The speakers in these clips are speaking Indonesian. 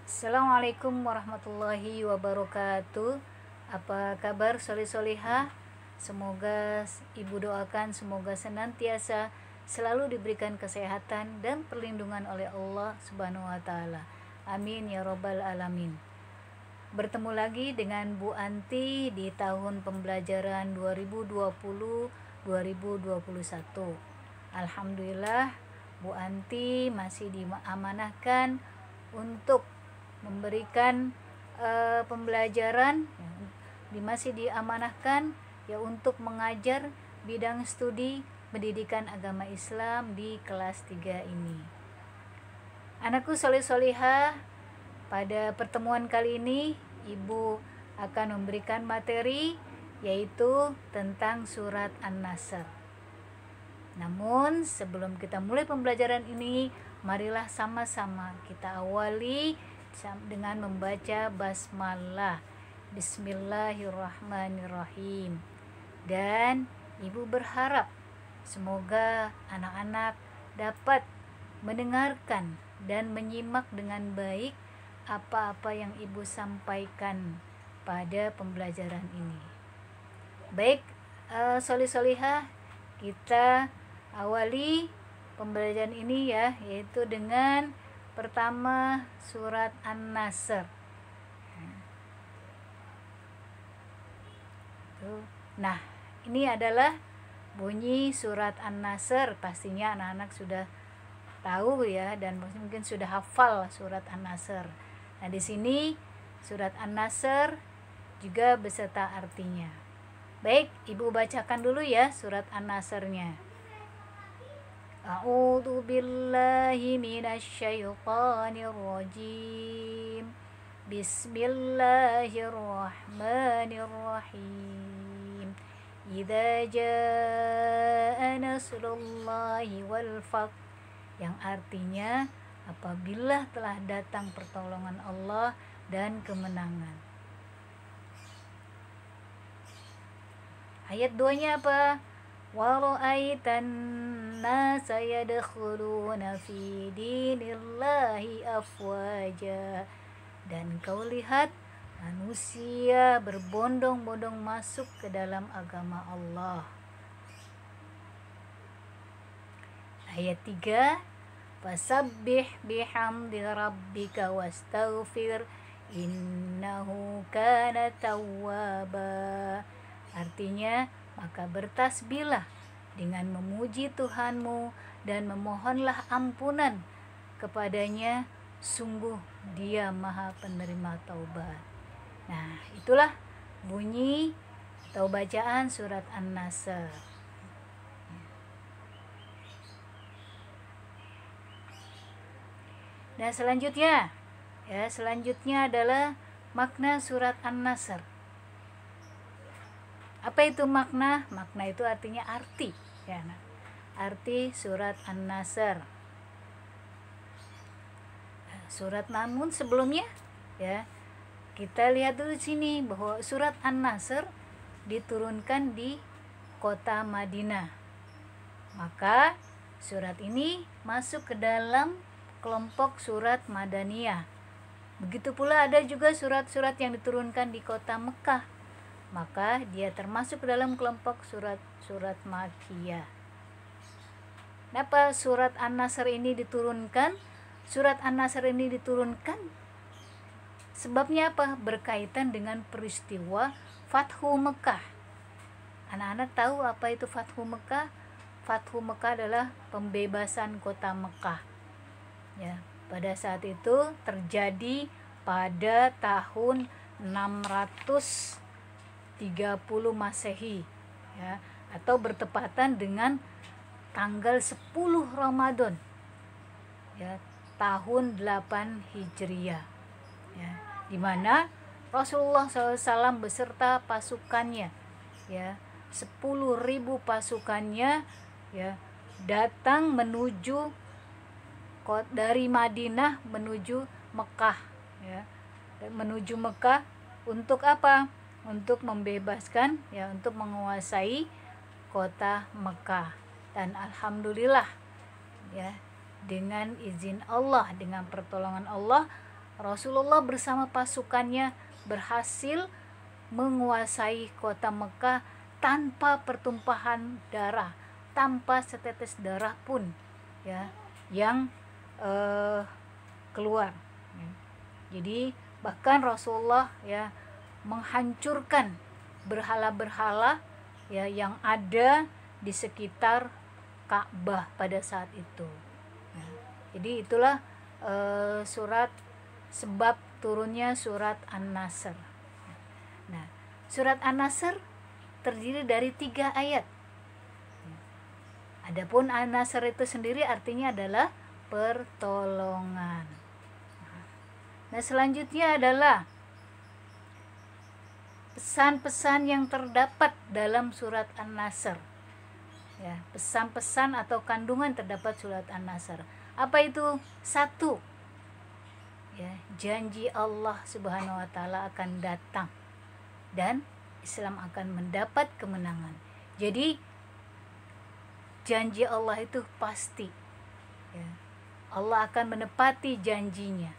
Assalamualaikum warahmatullahi wabarakatuh. Apa kabar solih-solihah? Semoga ibu doakan semoga senantiasa selalu diberikan kesehatan dan perlindungan oleh Allah Subhanahu wa taala. Amin ya robbal alamin. Bertemu lagi dengan Bu Anti di tahun pembelajaran 2020-2021. Alhamdulillah Bu Anti masih diamanahkan untuk memberikan pembelajaran, masih diamanahkan untuk mengajar bidang studi pendidikan agama Islam di kelas 3 ini. Anakku soleh-solihah, pada pertemuan kali ini Ibu akan memberikan materi yaitu tentang surat An-Nasr. Namun sebelum kita mulai pembelajaran ini, marilah sama-sama kita awali dengan membaca basmalah. Bismillahirrahmanirrahim. Dan Ibu berharap semoga anak-anak dapat mendengarkan dan menyimak dengan baik apa-apa yang Ibu sampaikan pada pembelajaran ini. Baik, solih-solihah, kita awali pembelajaran ini yaitu dengan pertama surat An-Nasr. Nah, ini adalah bunyi surat An-Nasr. Pastinya anak-anak sudah tahu dan mungkin sudah hafal surat An-Nasr. Nah, di sini surat An-Nasr juga beserta artinya. Baik, Ibu bacakan dulu surat An-Nasr-nya. A'udzu billahi minasyaitonir rajim. Bismillahirrahmanirrahim. Idza jaa nasrullahi wal fath. Yang artinya apabila telah datang pertolongan Allah dan kemenangan. Ayat 2-nya apa? Wa ra'aitan nasa yadkhuluna fi dinillahi afwaja. Dan kau lihat manusia berbondong-bondong masuk ke dalam agama Allah. Ayat 3, fasabbih bihamdi rabbika wastaghfir innahu kana tawwaba. Artinya, maka bertasbihlah dengan memuji Tuhanmu dan memohonlah ampunan kepadanya, sungguh Dia Maha Penerima Taubat. Nah, itulah bunyi atau bacaan surat An-Nasr. Dan selanjutnya adalah makna surat An-Nasr. Apa itu makna? Makna itu artinya arti. Arti surat An-Nasr. Namun sebelumnya kita lihat dulu sini bahwa surat An-Nasr diturunkan di kota Madinah. Maka surat ini masuk ke dalam kelompok surat Madaniyah. Begitu pula ada juga surat-surat yang diturunkan di kota Mekah. Maka dia termasuk dalam kelompok surat-surat Makkiyah. Kenapa surat An-Nasr ini diturunkan? Surat An-Nasr ini diturunkan sebabnya apa? Berkaitan dengan peristiwa Fathu Mekah. Anak-anak tahu apa itu Fathu Mekah? Fathu Mekah adalah pembebasan kota Mekah. Pada saat itu terjadi pada tahun 630 Masehi atau bertepatan dengan tanggal 10 Ramadan tahun 8 Hijriah di mana Rasulullah SAW beserta pasukannya 10.000 pasukannya datang menuju dari Madinah menuju Mekah menuju Mekah untuk apa? Untuk membebaskan untuk menguasai kota Mekah. Dan alhamdulillah dengan izin Allah, dengan pertolongan Allah, Rasulullah bersama pasukannya berhasil menguasai kota Mekah tanpa pertumpahan darah, tanpa setetes darah pun ya yang keluar. Jadi bahkan Rasulullah ya menghancurkan berhala-berhala ya yang ada di sekitar Ka'bah pada saat itu. Ya, jadi itulah sebab turunnya surat An-Nasr. Nah, surat An-Nasr terdiri dari 3 ayat. Adapun An-Nasr itu sendiri artinya adalah pertolongan. Nah, selanjutnya adalah pesan-pesan yang terdapat dalam surat An-Nasr. Ya, pesan-pesan atau kandungan terdapat surat An-Nasr. Apa itu? 1. Ya, janji Allah Subhanahu wa taala akan datang dan Islam akan mendapat kemenangan. Jadi janji Allah itu pasti. Ya. Allah akan menepati janjinya.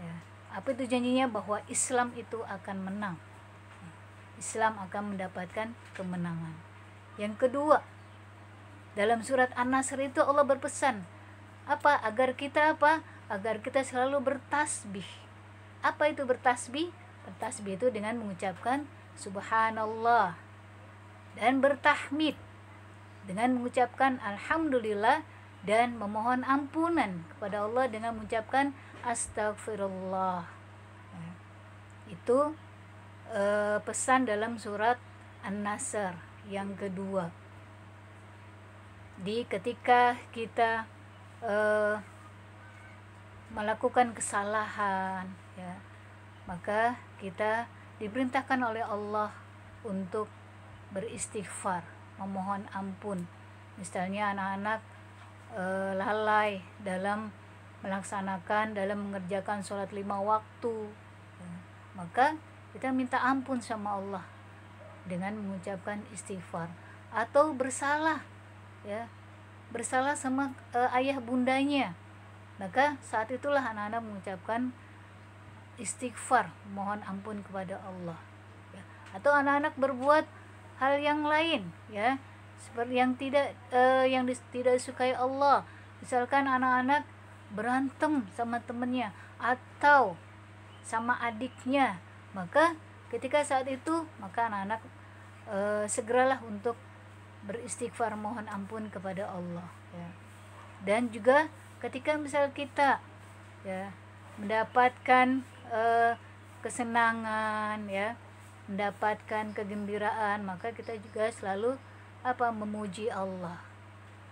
Ya. Apa itu janjinya? Bahwa Islam itu akan menang. Islam akan mendapatkan kemenangan. Yang kedua, dalam surat An-Nasr itu Allah berpesan apa? Agar kita selalu bertasbih. Apa itu bertasbih? Bertasbih itu dengan mengucapkan subhanallah dan bertahmid dengan mengucapkan alhamdulillah dan memohon ampunan kepada Allah dengan mengucapkan astagfirullah. Itu pesan dalam surat An-Nasr yang kedua. Ketika kita melakukan kesalahan ya, maka kita diperintahkan oleh Allah untuk beristighfar, memohon ampun. Misalnya anak-anak lalai dalam mengerjakan sholat 5 waktu ya, maka kita minta ampun sama Allah dengan mengucapkan istighfar. Atau bersalah ya, bersalah sama ayah bundanya, maka saat itulah anak-anak mengucapkan istighfar, mohon ampun kepada Allah ya. Atau anak-anak berbuat hal yang lain ya, seperti yang tidak disukai Allah. Misalkan anak-anak berantem sama temennya atau sama adiknya, maka ketika saat itu maka anak-anak segeralah untuk beristighfar, mohon ampun kepada Allah ya. Dan juga ketika misal kita ya mendapatkan kesenangan ya, mendapatkan kegembiraan, maka kita juga selalu memuji Allah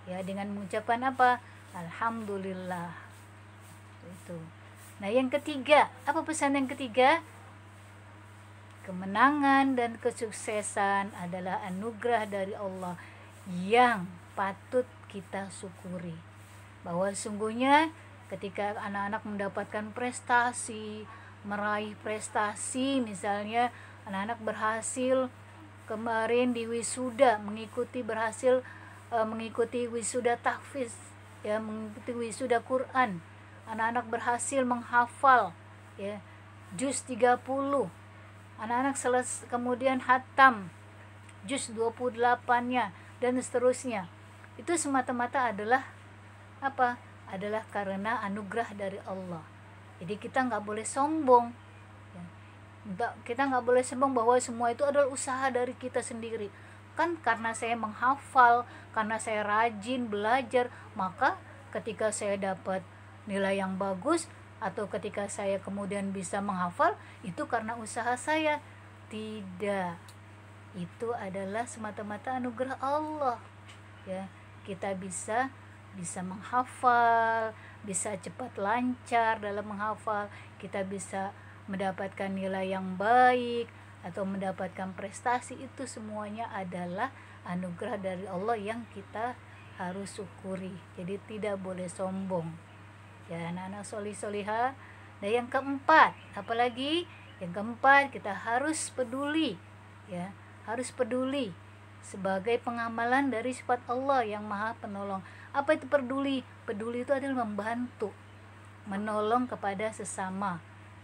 ya dengan mengucapkan alhamdulillah. Itu. Nah, yang ketiga, apa pesan yang ketiga? Kemenangan dan kesuksesan adalah anugerah dari Allah yang patut kita syukuri. Bahwa sungguhnya ketika anak-anak mendapatkan prestasi, meraih prestasi, misalnya anak-anak berhasil kemarin di wisuda, mengikuti wisuda tahfiz ya, mengikuti wisuda Quran. Anak-anak berhasil menghafal ya juz 30. Anak-anak kemudian hatam juz 28-nya dan seterusnya. Itu semata-mata adalah adalah karena anugerah dari Allah. Jadi kita nggak boleh sombong ya. Kita nggak boleh sombong bahwa semua itu adalah usaha dari kita sendiri. Kan karena saya menghafal, karena saya rajin belajar, maka ketika saya dapat nilai yang bagus, atau ketika saya kemudian bisa menghafal, itu karena usaha saya. Tidak, itu adalah semata-mata anugerah Allah ya. Kita bisa menghafal, bisa cepat lancar dalam menghafal, kita bisa mendapatkan nilai yang baik atau mendapatkan prestasi. Itu semuanya adalah anugerah dari Allah yang kita harus syukuri. Jadi tidak boleh sombong ya, anak-anak solih-solihah. Dan yang keempat, apalagi yang keempat, kita harus peduli ya, harus peduli sebagai pengamalan dari sifat Allah yang Maha Penolong. Apa itu peduli? Peduli itu adalah membantu menolong kepada sesama,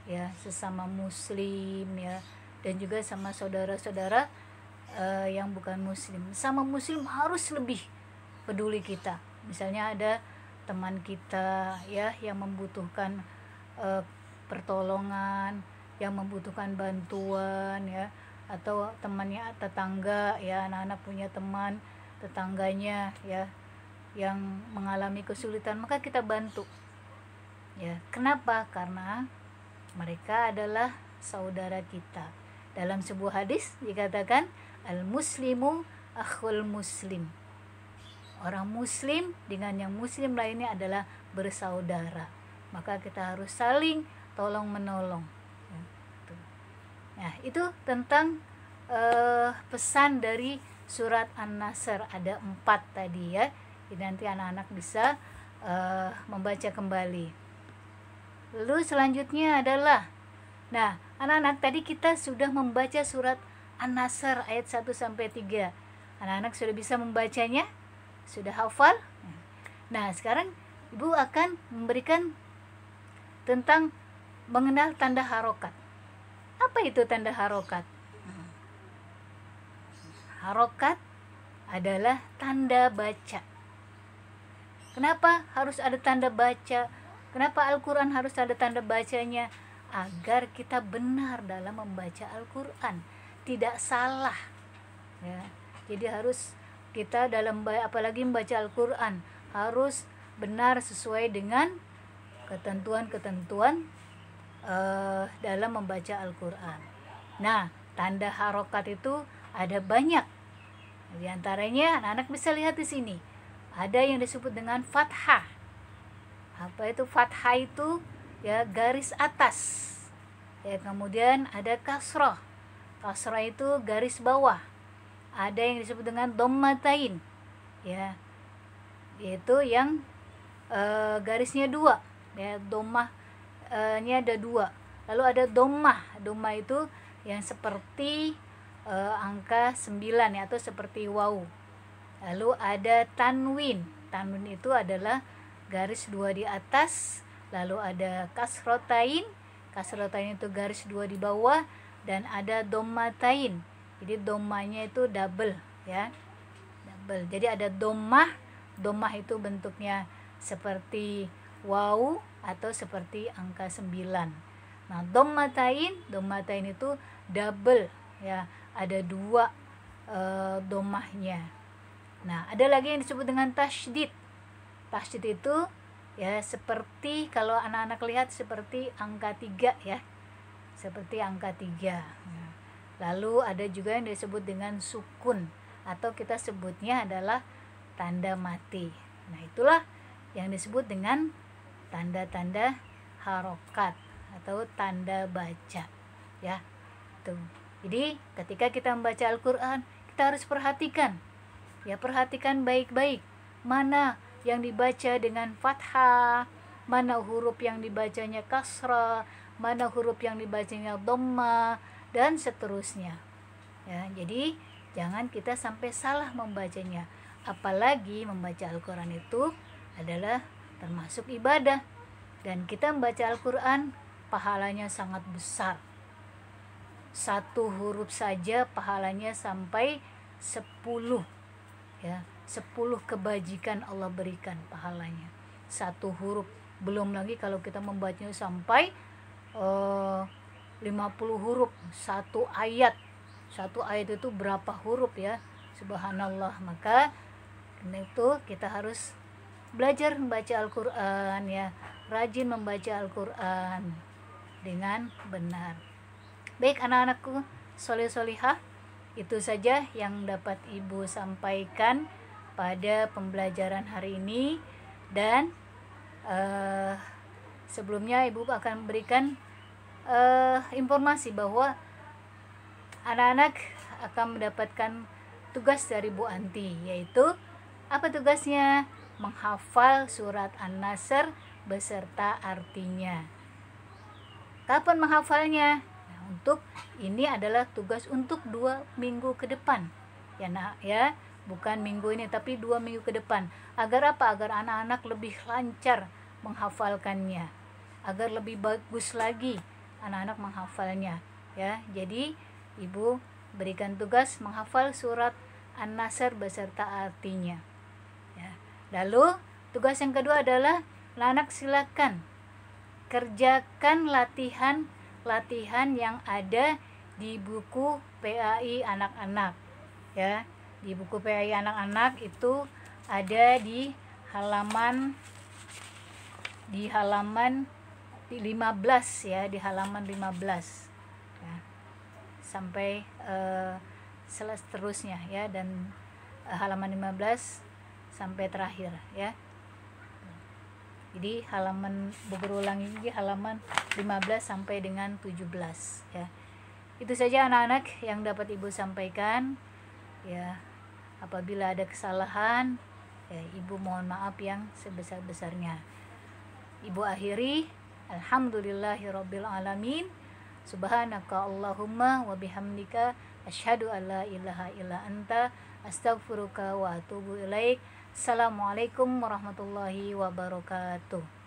ya, sesama muslim, ya, dan juga sama saudara-saudara yang bukan muslim. Sama muslim harus lebih peduli kita. Misalnya ada teman kita, ya, yang membutuhkan pertolongan, yang membutuhkan bantuan, ya, atau temannya, tetangga, ya, anak-anak punya teman tetangganya, ya, yang mengalami kesulitan, maka kita bantu, ya. Kenapa? Karena mereka adalah saudara kita. Dalam sebuah hadis dikatakan al muslimu akhul muslim, orang muslim dengan yang muslim lainnya adalah bersaudara, maka kita harus saling tolong menolong, ya. Nah, itu tentang pesan dari surat An-Nasr. Ada 4 tadi, ya. Jadi nanti anak-anak bisa membaca kembali. Lalu selanjutnya adalah, nah, anak-anak, tadi kita sudah membaca surat An-Nasr ayat 1-3. Anak-anak sudah bisa membacanya? Sudah hafal? Nah, sekarang Ibu akan memberikan tentang mengenal tanda harokat. Apa itu tanda harokat? Harokat adalah tanda baca. Kenapa harus ada tanda baca? Kenapa Al-Quran harus ada tanda bacanya? Agar kita benar dalam membaca Al-Quran, tidak salah, ya. Jadi harus kita dalam apalagi membaca Al-Quran harus benar sesuai dengan ketentuan-ketentuan dalam membaca Al-Quran. Nah, tanda harokat itu ada banyak. Di antaranya anak-anak bisa lihat di sini. Ada yang disebut dengan fathah. Apa itu fathah? Itu, ya, garis atas. Ya, kemudian ada kasroh. Kasroh itu garis bawah. Ada yang disebut dengan dommatain, ya, yaitu yang garisnya 2, ya, domahnya ada 2. Lalu ada domah. Domah itu yang seperti angka 9, ya, atau seperti waw. Lalu ada tanwin. Tanwin itu adalah garis 2 di atas. Lalu ada kasrotain. Kasrotain itu garis 2 di bawah. Dan ada dommatain. Jadi domanya itu double, ya, double. Jadi ada domah. Domah itu bentuknya seperti waw atau seperti angka 9. Nah, dommatain itu double, ya, ada 2 domahnya. Nah, ada lagi yang disebut dengan tasydid. Tasydid itu, ya, seperti kalau anak-anak lihat seperti angka 3, ya, seperti angka 3. Nah, lalu ada juga yang disebut dengan sukun, atau kita sebutnya adalah tanda mati. Nah, itulah yang disebut dengan tanda-tanda harokat atau tanda baca, ya. Tuh. Jadi ketika kita membaca Al-Quran, kita harus perhatikan, ya, perhatikan baik-baik mana yang dibaca dengan fathah, mana huruf yang dibacanya kasrah, mana huruf yang dibacanya dhammah, dan seterusnya, ya. Jadi jangan kita sampai salah membacanya. Apalagi membaca Al-Quran itu adalah termasuk ibadah, dan kita membaca Al-Quran pahalanya sangat besar. 1 huruf saja pahalanya sampai 10, ya, 10 kebajikan Allah berikan pahalanya 1 huruf. Belum lagi kalau kita membacanya sampai 50 huruf 1 ayat. 1 ayat itu berapa huruf, ya? Subhanallah. Maka karena itu kita harus belajar membaca Al-Quran, ya, rajin membaca Al-Quran dengan benar. Baik anak-anakku soleh-solihah, itu saja yang dapat Ibu sampaikan pada pembelajaran hari ini. Dan sebelumnya Ibu akan memberikan informasi bahwa anak-anak akan mendapatkan tugas dari Bu Anti, yaitu apa tugasnya? Menghafal surat An-Nasr beserta artinya. Kapan menghafalnya? Nah, untuk ini adalah tugas untuk 2 minggu ke depan, ya nak, ya, bukan minggu ini tapi 2 minggu ke depan. Agar apa? Agar anak-anak lebih lancar menghafalkannya, agar lebih bagus lagi anak-anak menghafalnya ya. Jadi ibu berikan tugas menghafal surat An-Nasr beserta artinya ya. Lalu tugas yang kedua adalah anak silakan kerjakan latihan yang ada di buku PAI anak-anak ya. Di buku PAI anak-anak itu ada di halaman 15 ya, di halaman 15 ya, sampai seterusnya ya, dan halaman 15 sampai terakhir ya. Jadi halaman berulang ini halaman 15 sampai dengan 17 ya. Itu saja anak-anak yang dapat ibu sampaikan ya. Apabila ada kesalahan ya, ibu mohon maaf yang sebesar-besarnya. Ibu akhiri, alhamdulillahirabbil alamin. Subhanaka Allahumma wa bihamdika asyhadu an la ilaha illa anta astaghfiruka wa atubu ilaik. Assalamualaikum warahmatullahi wabarakatuh.